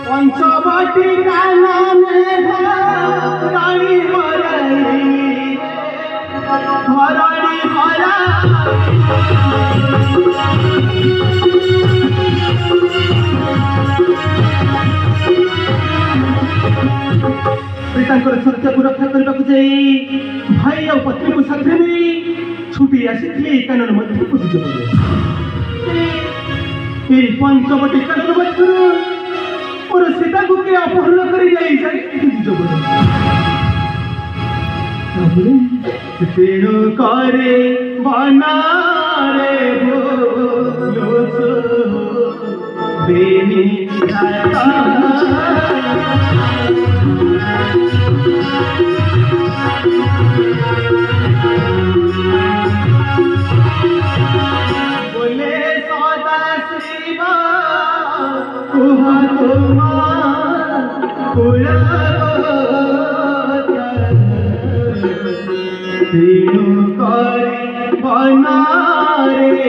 पंचवटी कानने धराणी हराई धराणी पितांकर सुरक्षा को रक्षा करने को जाई भाई और पत्नी को साथ नहीं छुट्टी आसी कानन मध्य को दिज ये पंचवटी कानन मध्य और सीता को के अपहरण करी जाई दिज तेणु करे बनारे बोलो बेनी बोले सदा शिवा कुहा तेणु करे बनारे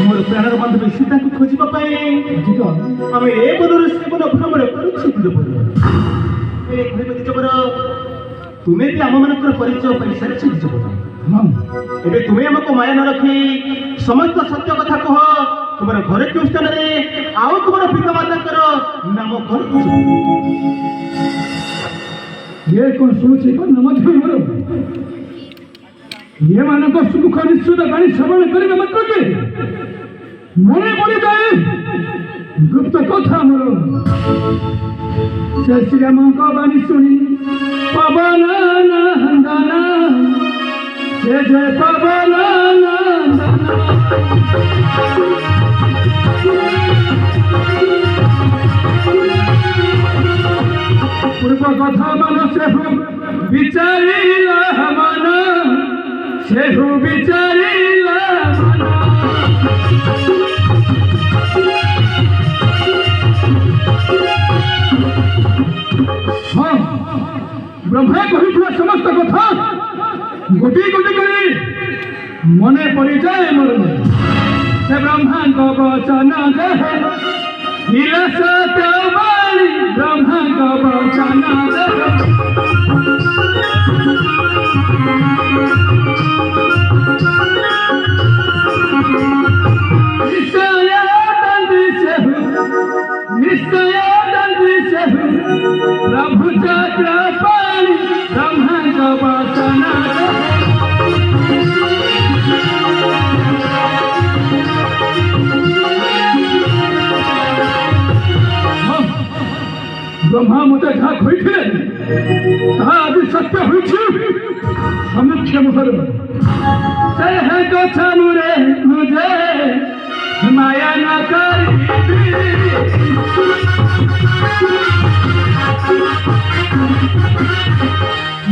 मोर प्राणर बांधवी सीता को खोजा आम ए बदर सेवन भ्रमण कर तुम्हें भी आम मान परिचय पाई सारी दिजबर एवं तुम्हें आमको माया न रखी समस्त सत्य कथा कह तुम घर क्यों स्थान में आउ तुम पिता माता नाम कौन ये कौन शुणुचे नाम ये मानक सुख निश्चित गाड़ी श्रवण करने मात्र मन पड़ जाए गुप्त कथा मोर से श्रीराम बाणी शुणी पवन नंदना जय जय पवन पूर्व कथा मन से विचारिला मन से विचारिला हाँ ब्रह्मा कही समस्त कथा गोटी गोटी कर मन पड़ जाए मोर से ब्रह्मा वचन ब्रह्मा वचन निश्चय प्रभु चक्र पाणी ब्रह्मा वचन ब्रह्मा मत जहाँ कही आज सत्य हो समीक्ष मुहर से मुझे मुझे माया न करी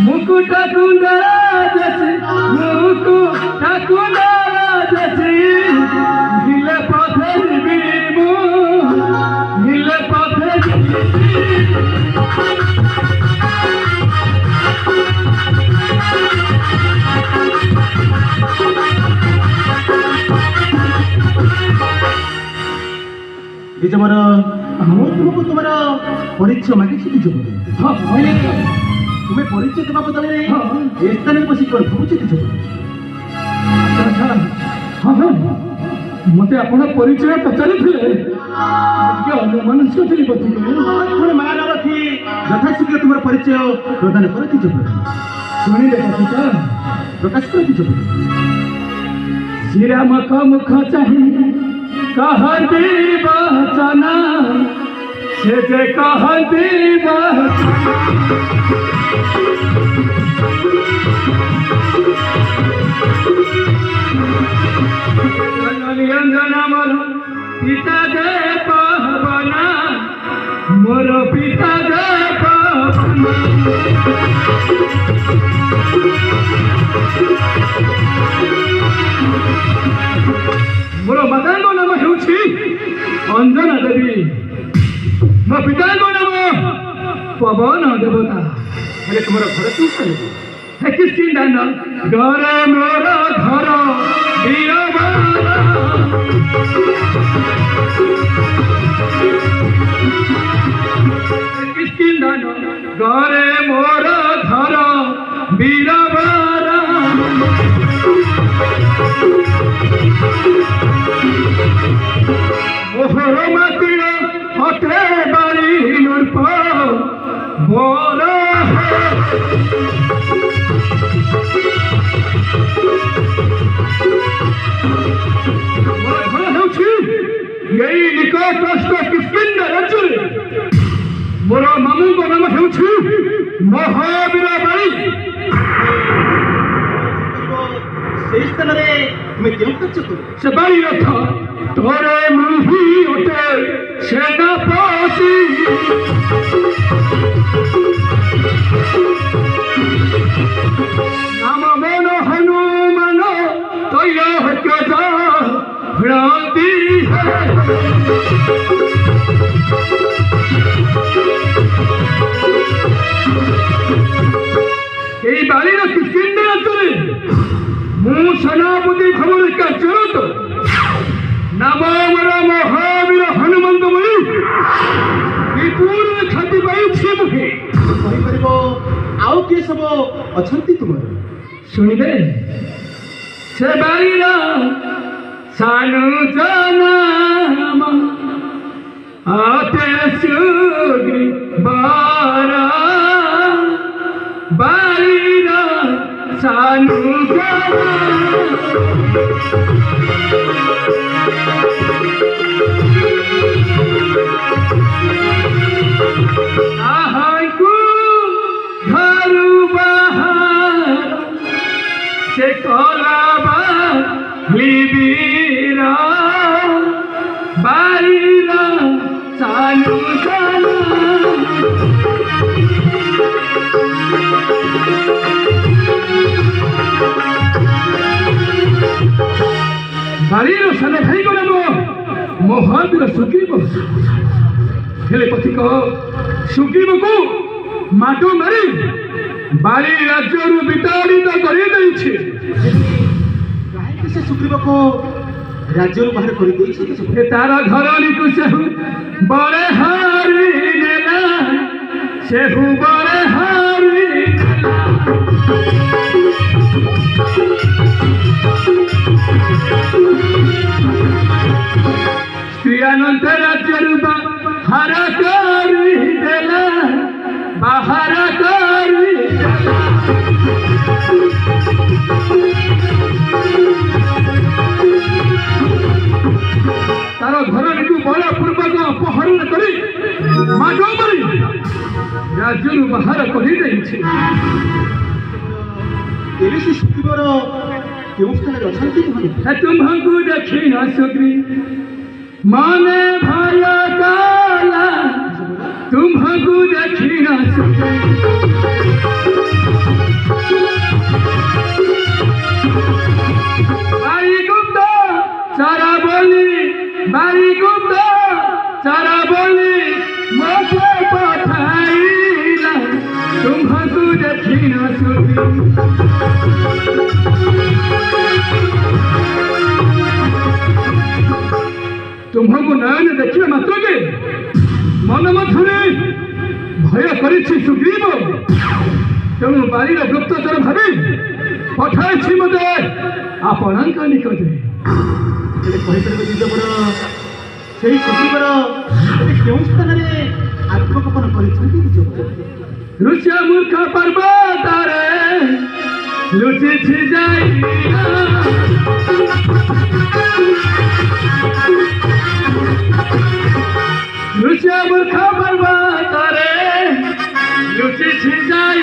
मुकुट कुंडला जैसे मुकुट कुंडला जैसे हिले पथे बीमु हिले पथे निजमर तुमको तुम परिचय मागे तुम्हें परिचय देवा बदल स्थान बस भावुचे हाँ हाँ मत आप परिचय पचारि मनुष्य थी पुणी माया न रखी यथाशीघ्र तुम परिचय प्रदान कर शुणिले कथा प्रकाश कर श्रीराम का मुख चाहे कहती वचन से जे कहती निरंजन मोर पिता जय पवना मोर पिता जय पवना मोर माताଙ୍କ ନାମ ହେଉଛି ଅଞ୍ଜନା ଦେବୀ। ମୋ ପିତାଙ୍କ ନାମ ପବନ ଦେବତା। ହେଲେ ତୁମର ଘର କେଉଁଠି ନେବ? କିସ୍କିନ୍ଦାନ ଘରେ ମୋର ଘର ବୀରବାର। କିସ୍କିନ୍ଦାନ ଘରେ ମୋର ଘର ବୀରବାର। মোহর মাতির হতে বাড়ি নূর্প বড় ହେଉଛି ଏଇ ନିକଟସ୍ଥ କିସ୍କିନ୍ଧା ରାଜ୍ୟରେ। ମୋର ମାମୁଙ୍କ ନାମ ହେଉଛି ମହାବୀର ବାଳି। ସେହି ସ୍ଥାନରେ ତୁମେ କେଉଁ କାର୍ଯ୍ୟ କର? ସେ ବାଳି ରଥ ତୋରେ ମୁହି ଅଟେ ସେନାପତି। ନାମ ମନ ହନୁମାନ ତୈଳ ହତ୍ୟଜା ଭ୍ରାନ୍ତି। এই বাড়ির কিস্কিন্ଧା রাজ্ୟରେ ମୁଁ ସେନାପତି ଭାବରେ କାର୍ଯ୍ୟରତ। ନାମ ମୋର ମହାବୀର ହନୁମନ୍ତ ବୋଲି ବିପୁଳ ଖ୍ୟାତି ପାଇଛି ମୁହିଁ। କହିପାରିବ ଆଉ କିଏ ସବୁ ଅଛନ୍ତି ତୁମର? ଶୁଣିବେ ସେ ବାଳିର ସାନୁ ଜନାମ ଅତେ ସୁଗ୍ରୀବାର। ବାଳିର ସାନୁ ତାହାଙ୍କୁ ଘରୁ ବାହାର ସେ କଲାବା ଲିବିର। ବାଳିର ସାନୁ ବାଳିର ସାନ ଭାଇଙ୍କ ନାମ ମହାବୀର ସୁଗ୍ରୀବ। ହେଲେ ପଥିକ ସୁଗ୍ରୀବକୁ ମାଡ ମାରି ବାଳି ରାଜ୍ୟରୁ ବିତାଡ଼ିତ କରିଦେଇଛି। କାହିଁକି ସେ ସୁଗ୍ରୀବକୁ ରାଜ୍ୟରୁ ବାହାର କରିଦେଇଛି? ତାର ଘରଣୀକୁ ସେହୁ ବଳେ ହାରି ନେଲା। ସେହୁ ବଳେ ହାରି ନେଲା। ସ୍ତ୍ରୀଆନନ୍ଦ ରାଜ୍ୟରୁ ବାହାର କରିଦେଲା। ବାହାର କରିଦେଲା। ତାର ଘରଣୀକୁ ବଳପୂର୍ବକ ଅପହରଣ କରି ମାଡ ମାରି ରାଜ୍ୟରୁ ବାହାର କରିଦେଇଛି। ଏବେ ସେ ସୁଗ୍ରୀବର କେଉଁ ସ୍ଥାନରେ ଅଛନ୍ତି? ତୁମ୍ଭଙ୍କୁ ଦେଖି ନ ସୁଗ୍ରୀ ମନେ ଭୟ କଲା। ତୁମ୍ଭଙ୍କୁ ଦେଖି ନ ସୁଗ୍ରୀ ବାରିଗୁପ୍ତ ଚାରା ବୋଲି ବାରିଗୁପ୍ତ ଚାରା ବୋଲି ମୋତେ ପଠାଇଲା। ତୁମ୍ଭଙ୍କୁ ଦେଖି ନ ସୁଗ୍ରୀ ତୁମ୍ଭଙ୍କୁ ନୟନ ଦେଖିବା ମାତ୍ରକେ ମନ ମଧ୍ୟରେ ଭୟ କରିଛି ସୁଗ୍ରୀବ। ତେଣୁ ବାରିର ଗୁପ୍ତଚର ଭାବି ପଠାଇଛି ମୋତେ ଆପଣଙ୍କ ନିକଟରେ। ହେଲେ କହିପାରିବ ଦ୍ୱିଜବର ସେହି ସୁଗ୍ରୀବର ଏବେ କେଉଁ ସ୍ଥାନରେ ଆତ୍ମଗୋପନ କରିଛନ୍ତି? ଦ୍ୱିଜବର ଋଷିଆ ମୂର୍ଖ ପର୍ବତରେ ଲୁଚିଛି ଯାଇ। ଋଷିଆ ମୂର୍ଖ ପର୍ବତରେ ଲୁଚିଛି ଯାଇ।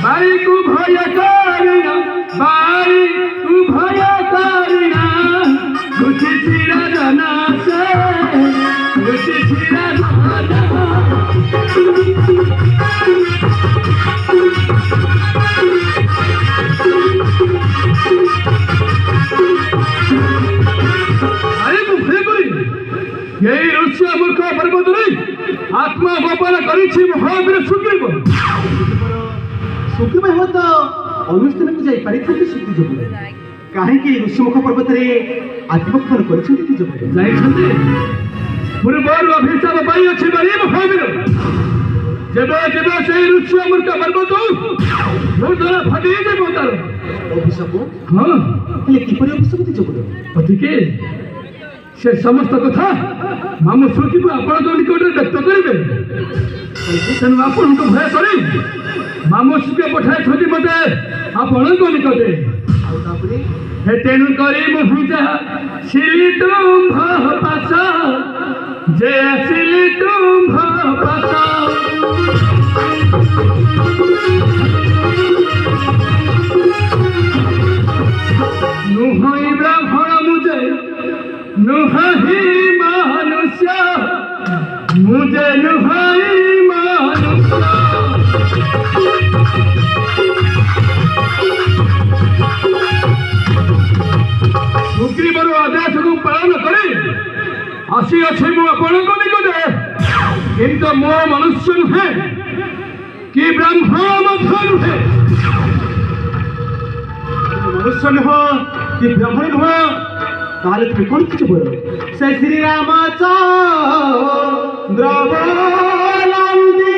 ବାରିକୁ ଭୟ କରିନା ବାରିକୁ ଭୟ କରିନା। ଲୁଚିଛି ରାଜନା ସେ ଲୁଚିଛି ରାଜନା। এই ଋଷିଆ ମୂର୍ଖ ପର୍ବତରେ ଆତ୍ମା ଗୋପନ କରିଛି ମହାବୀର ସୁଗ୍ରୀବ। ସୁଗ୍ରୀବ ହୁଏତ ଅନୁଷ୍ଠାନକୁ ଯାଇପାରିଥାନ୍ତି ସୁଗ୍ରୀ ଯୋଗୁଁ। କାହିଁକି ଋଷିମୁଖ ପର୍ବତରେ ଆତ୍ମଗୋପନ କରିଛନ୍ତି କି ଯୋଗୁଁ? ଯାଇଛନ୍ତି ପୂର୍ବରୁ ଅଭିଶାପ ପାଇଅଛି ବୋଲି ମହାବୀର। ଯେବେ ଯେବେ ସେଇ ଋଷିଆ ମୂର୍ଖ ପର୍ବତ ମୋ ଦ୍ୱାରା ଫାଟିଯିବ ତାର ଅଭିଶାପ? ହଁ ହେଲେ କିପରି ଅଭିଶାପ କି ଯୋଗୁଁ? ଅଧିକେ ସେ ସମସ୍ତ କଥା ମାମୁ ସୁଗ୍ରୀବ ଆପଣଙ୍କ ନିକଟରେ ବ୍ୟକ୍ତ କରିବେ। ତେଣୁ ଆପଣଙ୍କୁ ଭୟ କରି ମାମୁ ସୁଗ୍ରୀବ ପଠାଇଛନ୍ତି ମୋତେ ଆପଣଙ୍କ ନିକଟରେ। ଆଉ ତାପରେ ତେଣୁ କରି ମୁଁ ଆସିଲି ତୁମ୍ଭ ପାଶ ଯେ ଆସିଲି ତୁମ୍ଭ ପାଶ নুহই ব্রাহ্মণ মুজে নুহি মানুষ্য মুজে নুহাই মানুষ্য ସୁଗ୍ରୀବର ଆଦେଶକୁ ପାଳନ କରି ଆସିଅଛି ମୁଁ ଆପଣଙ୍କ ନିକଟରେ। କିନ୍ତୁ ମୋ ମନୁଷ୍ୟ ନୁହେଁ କି ବ୍ରାହ୍ମଣ ମଧ୍ୟ ନୁହେଁ। ମନୁଷ୍ୟ ନୁହଁ କି ବ୍ରାହ୍ମଣ ନୁହଁ, ତାହେଲେ ତୁମେ କଣ କିଛି ବୋଲ? ସେ ଶ୍ରୀରାମଚନ୍ଦ୍ର ବୋଲନ୍ତି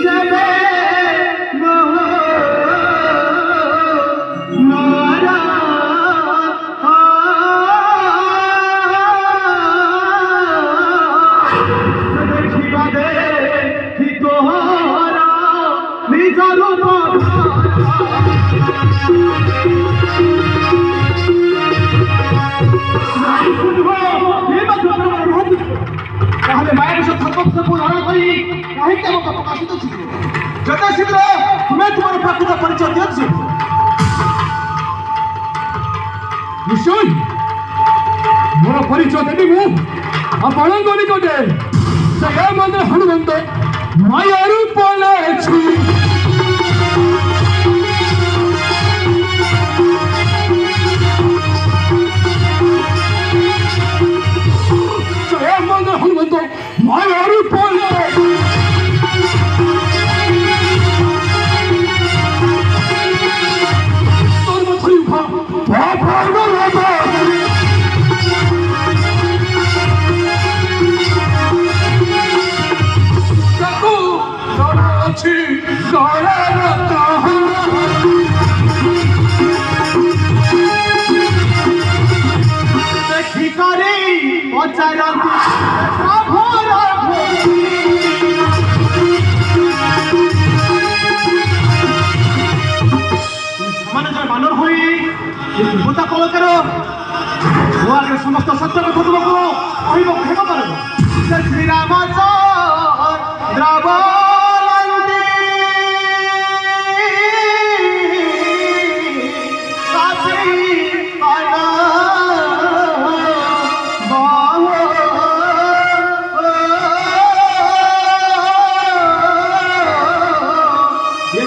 ଯେବେ তাহলে মায়ের সত্যকে ধারণ করি কাহিঁকি আমাকে প্রকাশিত ছিল। যত শীঘ্র তুমি তোমার প্রকৃত পরিচয় দিয়েছো। নিশ্চয় ମୋର ପରିଚୟ ଦେବି ମୁଁ ଆପଣଙ୍କ ନିକଟରେ। ସେ ମନ୍ଦ ହନୁମନ୍ତ ମାୟାରୁ ପଳାଇଛି। হনুমন্ত মায়ারু পলে তোর মাথায় উঠা তাকু আছে দেখি করে পচারନ୍ତି বানর হয়ে দেবতা কলকার ମୋ ଆଗରେ ସମସ୍ତ ସତ୍ୟ କଥା ତୁମକୁ କହିବାକୁ ହେବ ପାରବ। ସେ ଶ୍ରୀରାମଚନ୍ଦ୍ର ବୋଲନ୍ତି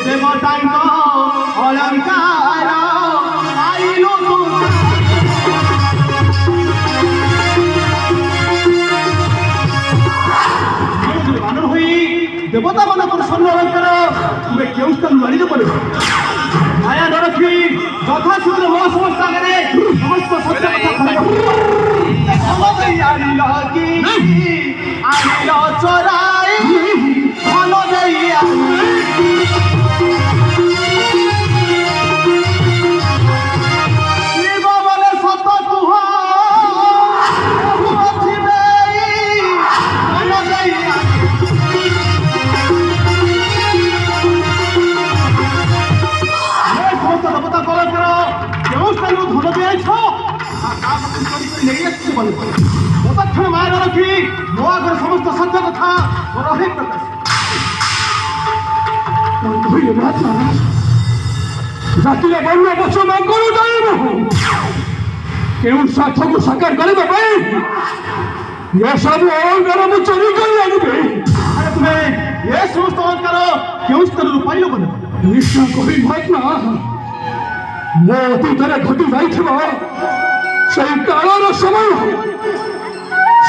দেবତାଙ୍କ অলଙ୍କାର ଆଇଲୁ ବାନର ହୋଇ ଦେବତା ମାନଙ୍କର ସ୍ୱର୍ଣ୍ଣ অলଙ୍କାର ତୁମେ କେଉଁ ସ୍ଥାନରୁ ଆଣିଛ ପଡ଼ିବ? ମାୟା ନ ରଖି ଯଥାଶୀଘ୍ର ମୋ ସମସ୍ତ ଆଗରେ ସମସ୍ତ ସତ୍ୟ କଥା ଆଣିଲ କି ଆଣିଲ ଚୋରାଇ ଭଲ ଦେଇ ততক্ষণ মায়ের রক্ষী ମୋ ଆଗରେ ସମସ୍ତ ସତ୍ୟ କଥା ରହି ପ୍ରକାଶ ଜାତିର ବର୍ଣ୍ଣ ପଛ ମାଙ୍କରୁ ଯାଇବ କେଉଁ ସ୍ୱାର୍ଥକୁ ସାକାର କରିବା ପାଇଁ ଏସବୁ ଅଳଙ୍କାର ମୁଁ ଚୋରି କରି ଆଣିବି। ଆରେ ତୁମେ ଏ ସମସ୍ତ ଅଳଙ୍କାର କେଉଁ ସ୍ତରରୁ ପାଇଲ ବୋଲେ? ନିଶ୍ଚୟ କବି ମହାତ୍ମା ମୋ ଅତୀତରେ ଘଟି ଯାଇଥିବ ସେଇ କାଳର ସମୟ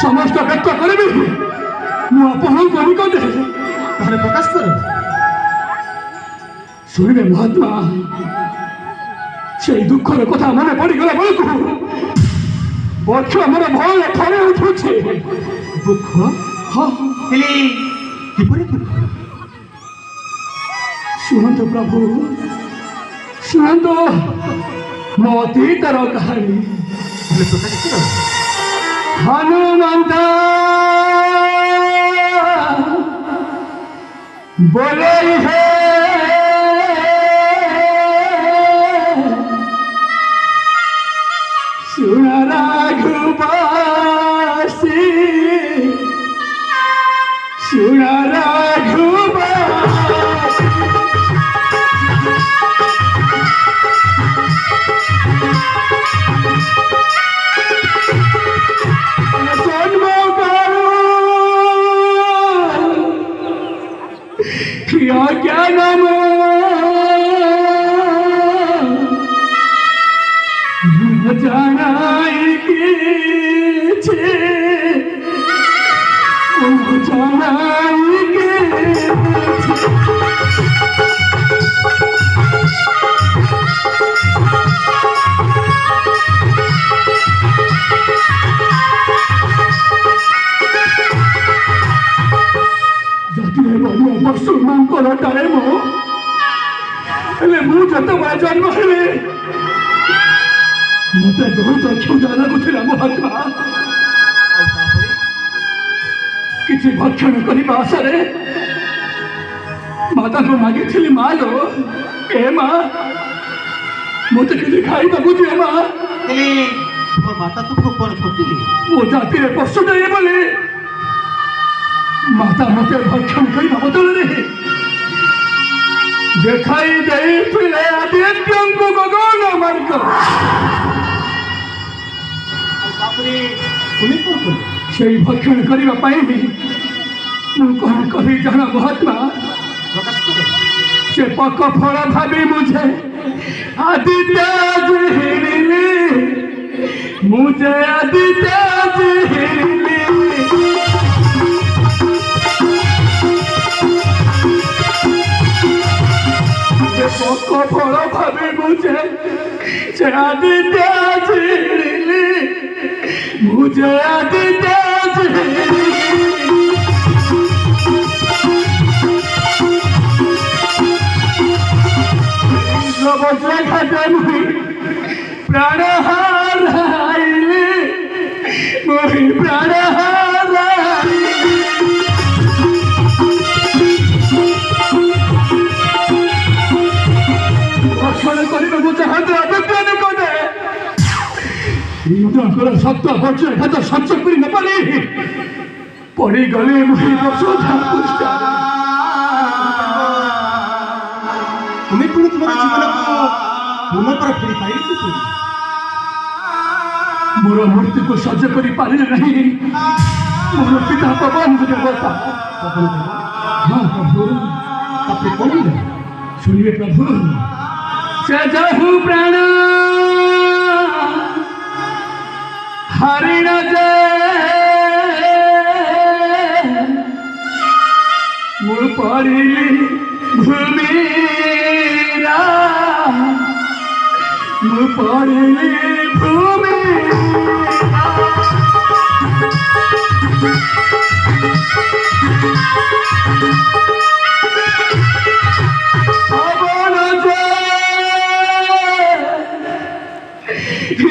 ସମସ୍ତ ବ୍ୟକ୍ତ କରିବି ମୁଁ ଆପଣଙ୍କ ନିକଟରେ। ତାହେଲେ ପ୍ରକାଶ କର। ଶୁଣିବେ ମହାତ୍ମା, ସେଇ ଦୁଃଖର କଥା ମନେ ପଡ଼ିଗଲା ବେଳକୁ ବକ୍ଷ ଆମର ଭୟ ଥରେ ଉଠୁଛି। ଦୁଃଖ? ହଁ, ହେଲେ କିପରି ଦୁଃଖ? ଶୁଣନ୍ତୁ ପ୍ରଭୁ, ଶୁଣନ୍ତୁ ମୋ ଅତୀତର କାହାଣୀ। ତାହେଲେ ପ୍ରକାଶ କର। ହନୁମନ୍ତ बोले है सुन राघुबासी, सुन राघुबासी। क्या नाम जाना जाना ବର୍ଷ ମାଙ୍କର ଟାଇମ ହେଲେ ମୁଁ ଯେତେବେଳେ ଜନ୍ମ ହେଲି ମତେ ବହୁତ କ୍ଷୁଧା ଲାଗୁଥିଲା ମହାତ୍ମା। କିଛି ଭକ୍ଷଣ କରିବା ଆଶାରେ ମାତାଙ୍କୁ ମାଗିଥିଲି, ମା ଲୋ ଏ ମା ମତେ କିଛି ଖାଇବାକୁ ଦିଅ ମା। ହେଲେ ତୁମ ମାତା ତୁମକୁ କଣ ଠକିଲେ? ମୋ ଜାତିରେ ପଶୁ ଦେଇ ବୋଲି ମାତା ମତେ ଭକ୍ଷଣ କରିବା ବଦଳରେ ଦେଖାଇ ଦେଇଥିଲେ ଆଦିତ୍ୟଙ୍କୁ ଗଗନ ମାର୍ଗ। ତାପରେ ତୁମେ କଣ କଲ? ସେଇ ଭକ୍ଷଣ କରିବା ପାଇଁ ମୁଁ କଣ କଲି ଜାଣ ମହାତ୍ମା? ପ୍ରକାଶ କର। ସେ ପକ ଫଳ ଭାବି ମୁଝେ ଆଦିତ୍ୟ ହିରିଲି, ମୁझे ଆଦିତ୍ୟ ହିରିଲି। ପକ ଫଳ ଭାବି ମୁझे ସେ ଆଦିତ୍ୟ ହିରିଲି, मुझे आदित्य बजे घटनी प्राणहार मोहि प्राणहार भक्षण କରିବାକୁ ଚାହାନ୍ତି ଆଦିତ୍ୟ ନିକଟରେ युद्धकर सत्य बच्चे तो संचय कर न पारे पड़ी गले मुझे बसोधा पुष्टा। तुम्हें पुणी तुम्हारा जीवन को पुनः पर फेरी पाइले किपरि? मोर मूर्ति को सज कर पारे नहीं मोर पिता पवन देवता। पवन देव? हाँ प्रभु। तापर कौन है? सुनिए प्रभु, से जाहु प्राण हरिण जे मु पड़िली भूमिरा, मु पड़िली भूमि। पवन जे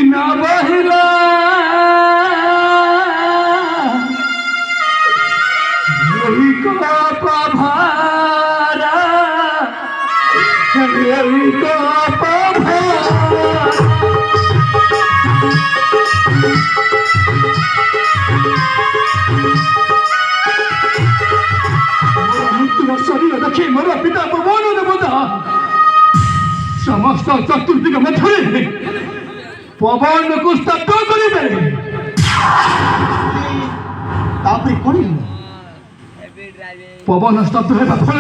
न बहिला शरीर देखी मोर पिता पवन देवता समस्त चतुर्दिग मध्य पवन को स्तब्ध करेंगे। तापर कौन है? पवन स्तब्ध होगा फल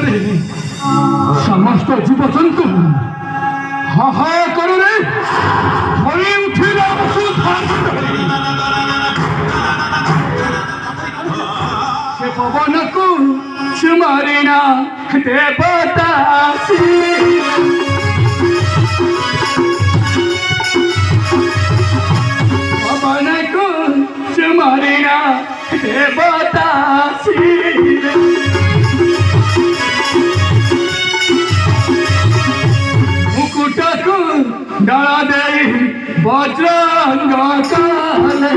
समस्त जीव जंतु हाहाकार ଧରି ଉଠିଲା ସେ ପବନକୁ ସୁମରିଣା ଦେବତା ପବନକୁ ସୁମରିଣା ଦେବତା ମୁକୁଟକୁ ଡଳ ଦେଇ ବଜ୍ରଙ୍ଗ କାଲେ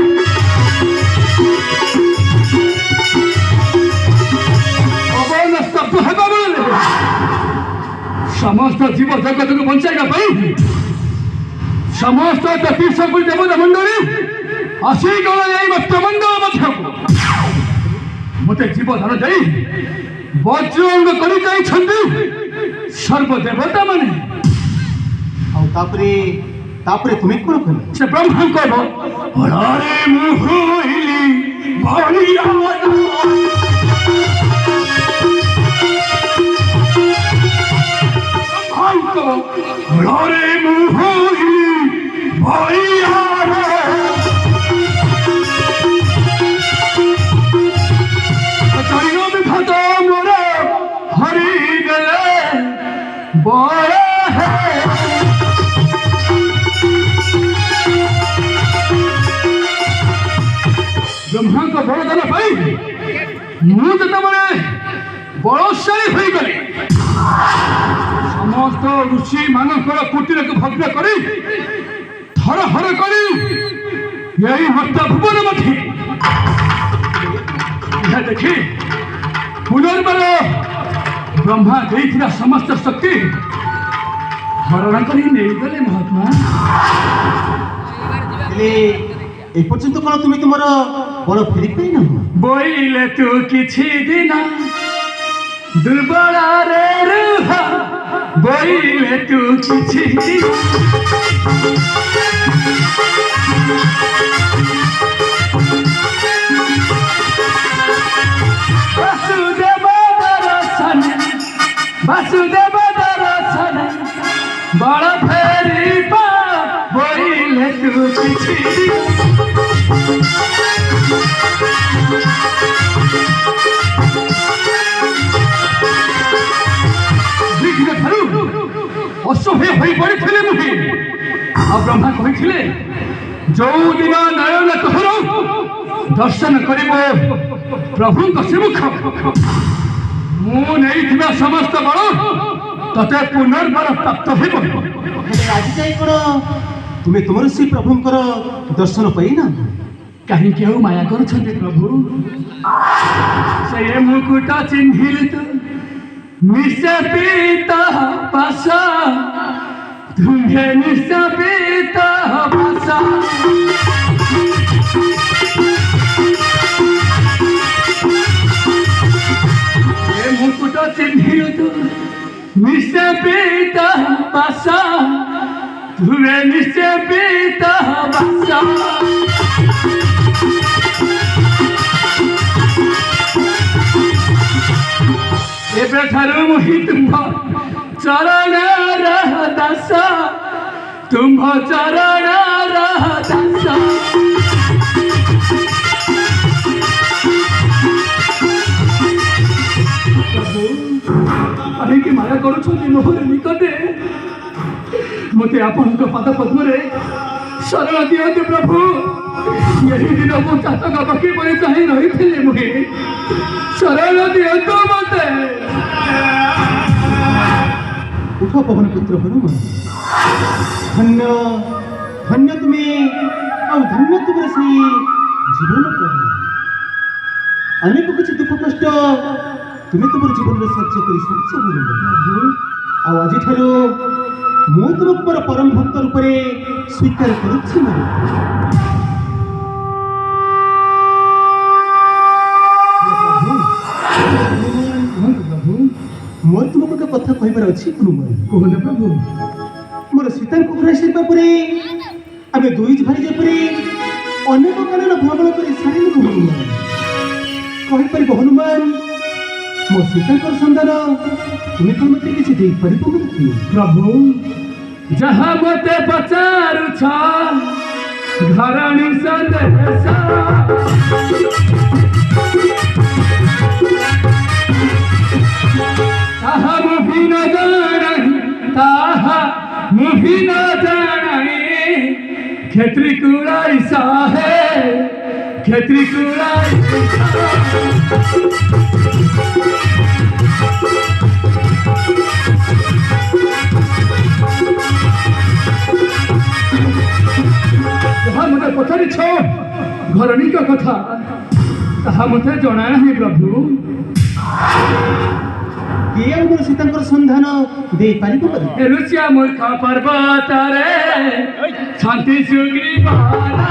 ପବନ ସ୍ତବ୍ଧ ହେବା ବେଳେ ସମସ୍ତ ଜୀବ ଜଗତକୁ ବଞ୍ଚାଇବା ପାଇଁ ସମସ୍ତ ଜ୍ୟୋତିଷକୁ ଦେବତା ମଣ୍ଡଳୀ ଆସିଗଲା ଏଇ ମତ୍ୟମଣ୍ଡଳ ମଧ୍ୟକୁ ମୋତେ ଜୀବଧାନ ଦେଇ ବଜ୍ରଙ୍ଗ କରି ଯାଇଛନ୍ତି ସର୍ବଦେବତା ମାନେ। ଆଉ ତାପରେ ତୁମେ କଣ କଲ? ସେ ବ୍ରହ୍ମାଙ୍କ ବଳରେ ମୁଁ ହୋଇଲି ବଳିଆ ବଳରେ ମୁଁ ହୋଇଲି ବଳିଆ ବିଭାଦ ମୋର ହରିଗଲେ ବଳ ବ୍ରହ୍ମାଙ୍କ ବରଦାନ ପାଇଁ ମୁଁ ଯେତେବେଳେ ବଳଶାଳୀ ହୋଇଗଲି ସମସ୍ତ ଋଷି ମାନଙ୍କର କୁଟୀରକୁ ଭଗ୍ନ କରି ଥର ହର କରି ଏଇ ମର୍ତ୍ତ ଭୁବନ ମଧ୍ୟ ଏହା ଦେଖି ପୁନର୍ବାର ବ୍ରହ୍ମା ଦେଇଥିବା ସମସ୍ତ ଶକ୍ତି ହରଣ କରି ନେଇଗଲେ ମହାତ୍ମା। ହେଲେ ଏପର୍ଯ୍ୟନ୍ତ କଣ ତୁମେ ତୁମର ବଳ ଫେରି ପାଇନ? ବୋଇଲେ ତୁ କିଛି ଦିନ ଦୁର୍ବଳରେ ରୁହ ବୋଇଲେ ତୁ କିଛି ଦିନ ବାସୁଦେବ ଦର୍ଶନ ବାସୁଦେବ ଦର୍ଶନ ବଳ ଫେରିବା ବୋଇଲେ ତୁ କିଛି ଦିନ ଅସହ୍ୟ ହୋଇ ପଡ଼ିଥିଲେ ମୁହିଁ ଆଉ ବ୍ରହ୍ମା କହିଥିଲେ ଯୋଉଦିନ ନୟନ ତୋର ଦର୍ଶନ କରିବ ପ୍ରଭୁଙ୍କ ଶ୍ରୀମୁଖ ମୁଁ ନେଇଥିବା ସମସ୍ତ ବଳ ତତେ ପୁନର୍ବାର ପ୍ରାପ୍ତ ହେବ। ହେଲେ ଆଜି ଯାଇ କଣ ତୁମେ ତୁମର ଶ୍ରୀ ପ୍ରଭୁଙ୍କର ଦର୍ଶନ ପାଇନା? କାହିଁକି ଆଉ ମାୟା କରୁଛନ୍ତି ପ୍ରଭୁ? ସେ ମୁକୁଟ ଚିହ୍ନିଲୁ ତୁ ନିଶାପିତ ପାଶ ତୁମ୍ଭେ ନିଶାପିତ ପାଶ ଏ ମୁକୁଟ ଚିହ୍ନିଲୁ ତୁ ନିଶାପିତ ପାଶ ତୁମ୍ଭେ ନିଶାପିତ ପାଶ ଏବେଠାରୁ ମୁହିଁ ତୁମ୍ଭ ଚରଣର ଦାସ ତୁମ୍ଭ ଚରଣର ଦାସ କାହିଁକି ମାୟା କରୁଛନ୍ତି ମୋହର ନିକଟରେ? ମୋତେ ଆପଣଙ୍କ ପାଦ ପଦ୍ମରେ ଶରଣ ଦିଅନ୍ତୁ ପ୍ରଭୁ। ଏହି ଦିନ ମୁଁ ଚାତକ ପକ୍ଷୀ ପରି ଚାହିଁ ରହିଥିଲି ମୁହିଁ ଶରଣ ଦିଅନ୍ତୁ ମୋତେ। ଉଠ ପବନ ପୁତ୍ର ହନୁମାନ, ଧନ୍ୟ ଧନ୍ୟ ତୁମେ ଆଉ ଧନ୍ୟ ତୁମର ସେଇ ଜୀବନ ପ୍ରଭୁ। ଅନେକ କିଛି ଦୁଃଖ କଷ୍ଟ ତୁମେ ତୁମର ଜୀବନରେ ସହ୍ୟ କରି ସାରିଛ ହନୁମାନ। ଆଉ ଆଜିଠାରୁ ମୁଁ ତୁମକୁ ମୋର ପରମ ଭକ୍ତ ରୂପରେ ସ୍ୱୀକାର କରୁଛି। ମୋର ତୁମକୁ ଏକ କଥା କହିବାର ଅଛି ହନୁମାନ। କୁହନ୍ତୁ ପ୍ରଭୁ। ମୋର ସୀତାଙ୍କୁ ଘରେ ଆସିବା ପରେ ଆମେ ଦୁଇ ଭାଇ ଯେପରି ଅନେକ କାରଣ ଭ୍ରମଣ କରି ସାରିଲୁ ହନୁମାନ। କହିପାରିବ ହନୁମାନ ମୋ ସୀତାଙ୍କର ସନ୍ଧାନ ତୁମେ ତ ମୋତେ କିଛି ଦେଇପାରିବ କି? ପ୍ରଭୁ जहाँ मते पचारुछ घराणी संदेश ताहा मुभी न जानाही ताहा मुभी न जानाही खेत्री कुड़ाई साहे खेत्री कुड़ाई जहाँ मते पचारिछ घरणी का कथा ताहा मते जଣା ନାହିଁ प्रभु କିଏ ଆମର ସୀତାଙ୍କର ସନ୍ଧାନ ଦେଇପାରିବ ପରି? रुचिया मूर्ख पर्वत रे शांति सुग्री बाला